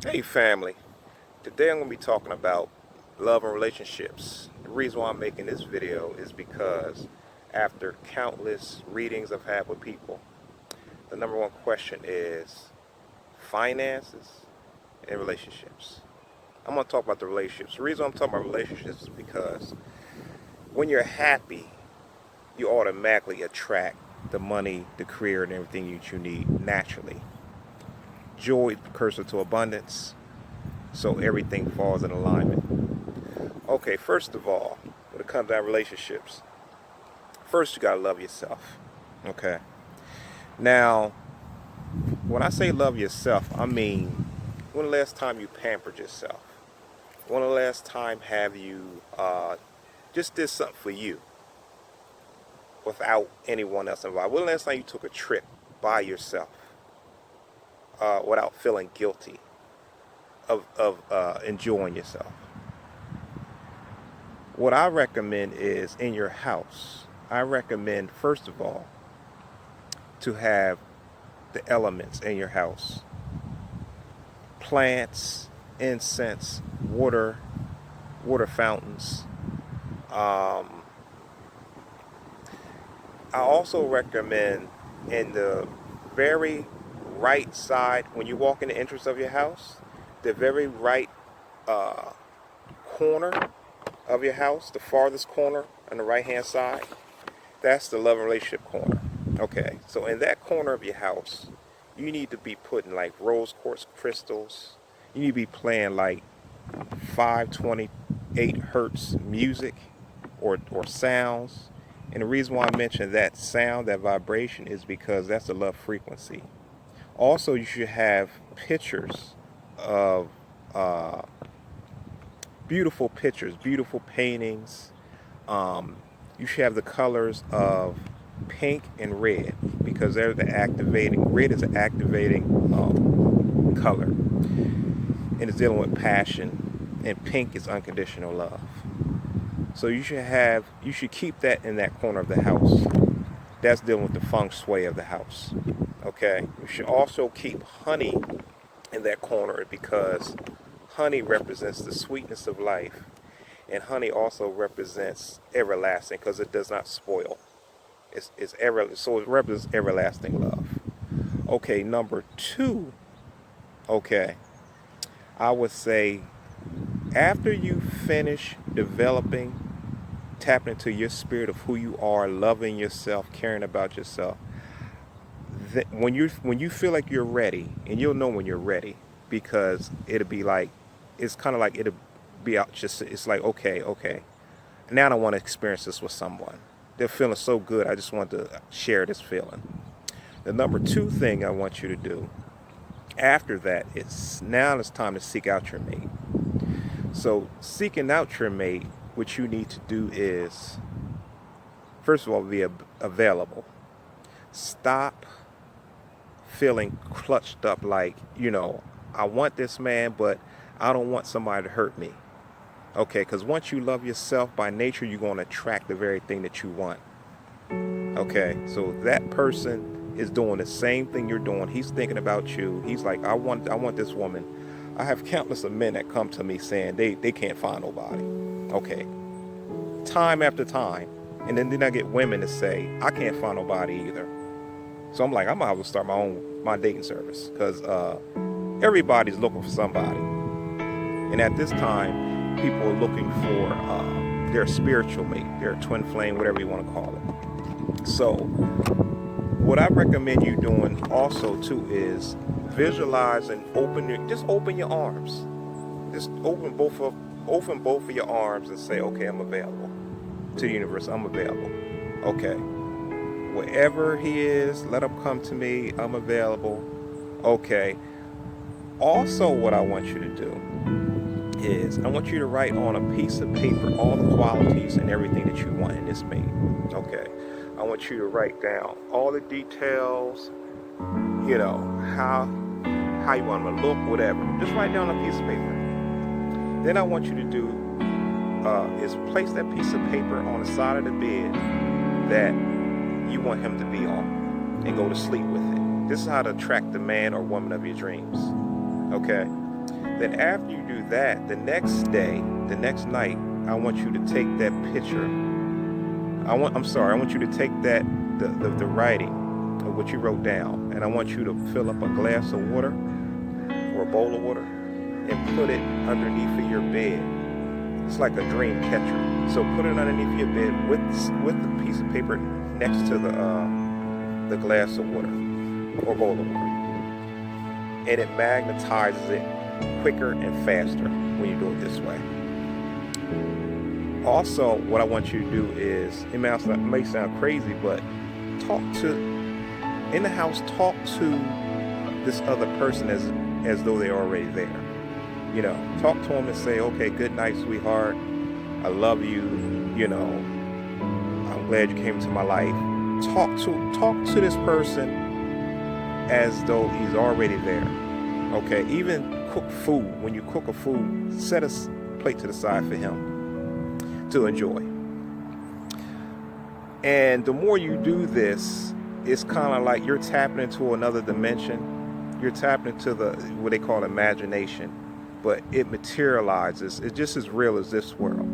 Hey family, today I'm going to be talking about love and relationships. The reason why I'm making this video is because after countless readings I've had with people, the number one question is finances and relationships. I'm going to talk about the relationships. The reason I'm talking about relationships is because when you're happy, you automatically attract the money, the career, and everything that you need naturally. Joy is precursor to abundance, so everything falls in alignment. Okay, first of all, when it comes down to relationships, first you gotta love yourself. Okay. Now, when I say love yourself, I mean when the last time you pampered yourself? When the last time have you just did something for you without anyone else involved? When the last time you took a trip by yourself without feeling guilty of enjoying yourself? What I recommend is in your house. I recommend first of all to have the elements in your house: plants, incense, water fountains. um, I also recommend in the very right side, when you walk in the entrance of your house, the very right uh, corner of your house, the farthest corner on the right hand side, that's the love and relationship corner. Okay, so in that corner of your house, you need to be putting like rose quartz crystals. You need to be playing like 528 hertz music or sounds. And the reason why I mention that sound, that vibration, is because that's the love frequency. Also, you should have pictures of uh, beautiful pictures, beautiful paintings. Um, you should have the colors of pink and red because they're the activating. Red is an activating color, and it's dealing with passion, and pink is unconditional love. So you should keep that in that corner of the house. That's dealing with the feng shui of the house. Okay. You should also keep honey in that corner because honey represents the sweetness of life, and honey also represents everlasting because it does not spoil. So it represents everlasting love. Okay, number two. Okay, I would say after you finish developing, tapping into your spirit of who you are, loving yourself, caring about yourself, when you feel like you're ready, and you'll know when you're ready because it'll be like it's kind of like it'll be out. Just it's like okay, now I want to experience this with someone. They're feeling so good. I just want to share this feeling. The number two thing I want you to do after that is now it's time to seek out your mate. So seeking out your mate, what you need to do is first of all be available. Stop feeling clutched up like, I want this man, but I don't want somebody to hurt me. Okay, because once you love yourself by nature, you're going to attract the very thing that you want. Okay, so that person is doing the same thing you're doing. He's thinking about you. He's like, I want this woman. I have countless of men that come to me saying they can't find nobody. Okay, time after time. And then I get women to say, I can't find nobody either. So I'm like, I might as well start my dating service because everybody's looking for somebody. And at this time, people are looking for their spiritual mate, their twin flame, whatever you want to call it. So what I recommend you doing also too is visualize and open your arms. Just open both of your arms and say, okay, I'm available to the universe. I'm available. Okay. Wherever he is, let him come to me. I'm available. Okay. Also, what I want you to do is I want you to write on a piece of paper all the qualities and everything that you want in this mate. Okay. I want you to write down all the details, how you want them to look, whatever. Just write down a piece of paper. Then I want you to do is place that piece of paper on the side of the bed that you want him to be on and go to sleep with it. This is how to attract the man or woman of your dreams. Okay? Then after you do that, the next day, the next night, I want you to take that picture. I want you to take that the writing of what you wrote down, and I want you to fill up a glass of water or a bowl of water and put it underneath of your bed. It's like a dream catcher. So put it underneath your bed with the piece of paper next to the glass of water or bowl of water, and it magnetizes it quicker and faster when you do it this way. Also, what I want you to do is, it may sound crazy, but in the house, talk to this other person as though they're already there. You know, talk to them and say, okay, good night, sweetheart. I love you. You know, I'm glad you came into my life. Talk to this person as though he's already there. Okay, even cook food. When you cook a food, set a plate to the side for him to enjoy. And the more you do this, it's kind of like you're tapping into another dimension. You're tapping into what they call imagination, but it materializes. It's just as real as this world.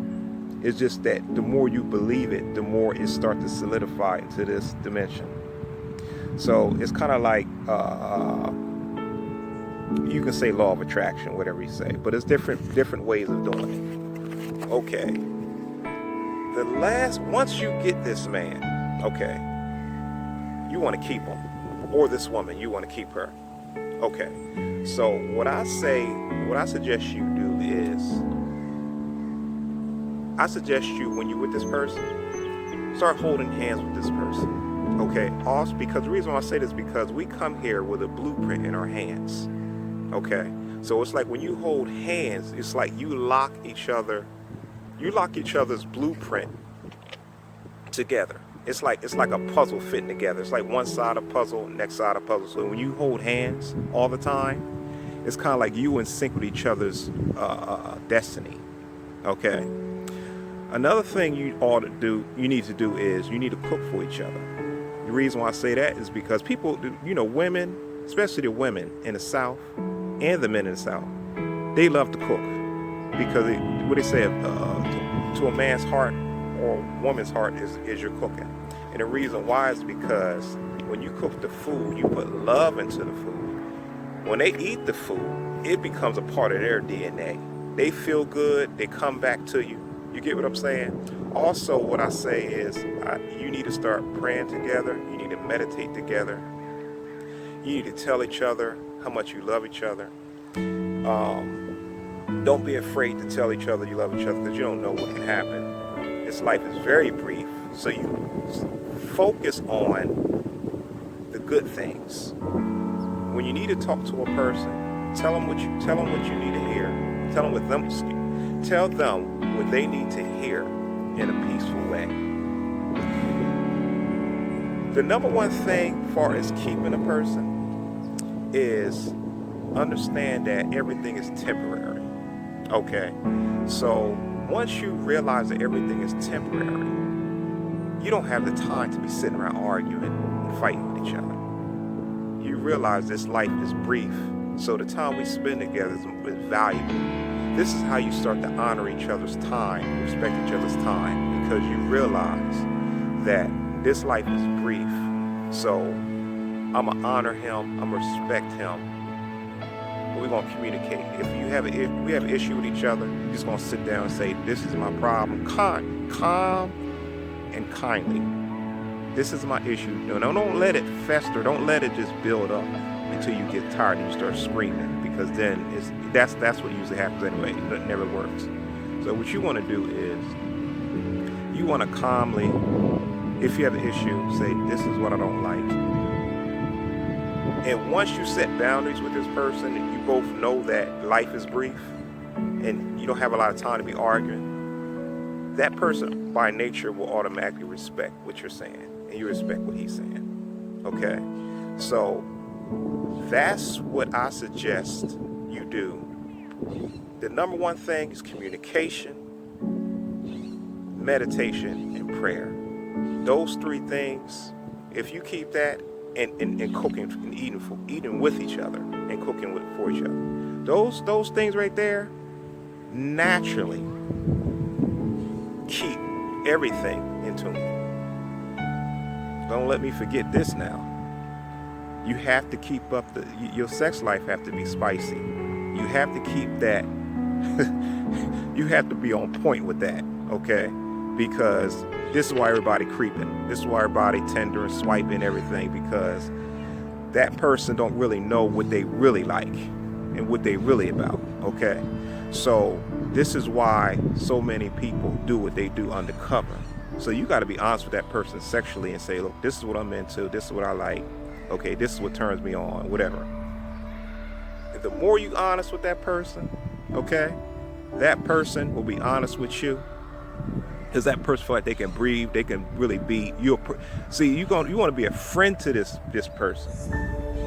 It's just that the more you believe it, the more it starts to solidify into this dimension. So it's kind of like, you can say law of attraction, whatever you say, but it's different ways of doing it. Okay. Once you get this man, okay, you want to keep him, or this woman, you want to keep her. Okay. So what I suggest you do is, I suggest you, when you're with this person, start holding hands with this person. Okay. Also, because the reason why I say this is because we come here with a blueprint in our hands. Okay. So it's like when you hold hands, it's like you lock each other's blueprint together. It's like a puzzle fitting together. It's like one side of puzzle, next side of puzzle. So when you hold hands all the time, it's kind of like you in sync with each other's destiny. Okay. Another thing you need to do is you need to cook for each other. The reason why I say that is because people, women, especially the women in the South and the men in the South, they love to cook because what they say, to a man's heart or a woman's heart is your cooking. And the reason why is because when you cook the food, you put love into the food. When they eat the food, it becomes a part of their DNA. They feel good. They come back to you. You get what I'm saying? Also, what I say is you need to start praying together. You need to meditate together. You need to tell each other how much you love each other. Don't be afraid to tell each other you love each other, because you don't know what can happen. This life is very brief, so you focus on the good things. When you need to talk to a person, tell them what you need to hear. Tell them what they need to hear in a peaceful way. The number one thing far as keeping a person is understand that everything is temporary. Okay, so once you realize that everything is temporary, you don't have the time to be sitting around arguing and fighting with each other. You realize this life is brief, so the time we spend together is valuable. This is how you start to honor each other's time, respect each other's time, because you realize that this life is brief. So I'm going to honor him, I'm going to respect him. We're going to communicate. If we have an issue with each other, we're just going to sit down and say, this is my problem. Calm and kindly. This is my issue. No, don't let it fester. Don't let it just build up until you get tired and you start screaming, because then that's what usually happens anyway. It never works. So what you want to do is you want to calmly, if you have an issue, say, this is what I don't like. And once you set boundaries with this person and you both know that life is brief and you don't have a lot of time to be arguing, that person by nature will automatically respect what you're saying and you respect what he's saying. Okay? So that's what I suggest you do. The number one thing is communication, meditation, and prayer. Those three things, if you keep that, and cooking and eating with each other and cooking for each other, Those things right there naturally keep everything in tune. Don't let me forget this now. You have to keep up your sex life have to be spicy. You have to keep that. You have to be on point with that, okay? Because this is why everybody creeping. This is why everybody tender and swiping everything, because that person don't really know what they really like and what they really about, okay? So this is why so many people do what they do undercover. So you got to be honest with that person sexually and say, look, this is what I'm into. This is what I like. Okay, this is what turns me on, whatever. The more you honest with that person, okay, that person will be honest with you. Because that person feel like they can breathe, they can really be. See, you want to be a friend to this person.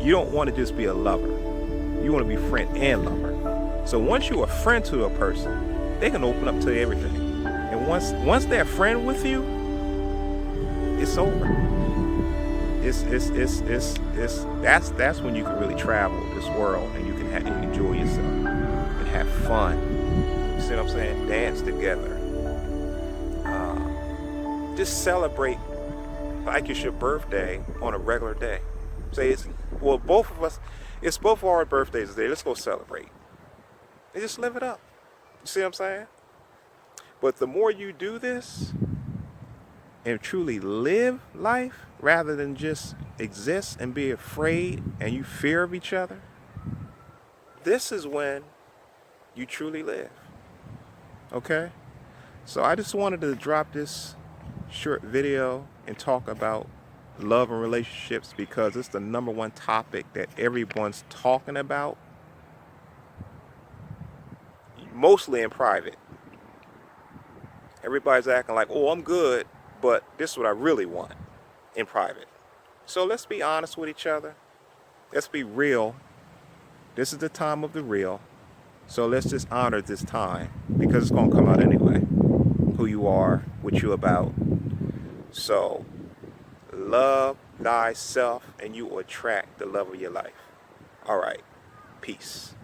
You don't want to just be a lover. You want to be friend and lover. So once you're a friend to a person, they can open up to everything. And once they're a friend with you, it's over. That's when you can really travel this world and you can enjoy yourself and have fun. You see what I'm saying? Dance together. Just celebrate like it's your birthday on a regular day. Say both of us. It's both our birthdays today. Let's go celebrate and just live it up. You see what I'm saying? But the more you do this and truly live life rather than just exist and be afraid and you fear of each other, this is when you truly live. Okay? So I just wanted to drop this short video and talk about love and relationships because it's the number one topic that everyone's talking about, mostly in private. Everybody's acting like, oh, I'm good, but this is what I really want in private. So let's be honest with each other. Let's be real. This is the time of the real. So let's just honor this time because it's going to come out anyway. Who you are, what you're about. So love thyself and you will attract the love of your life. All right. Peace.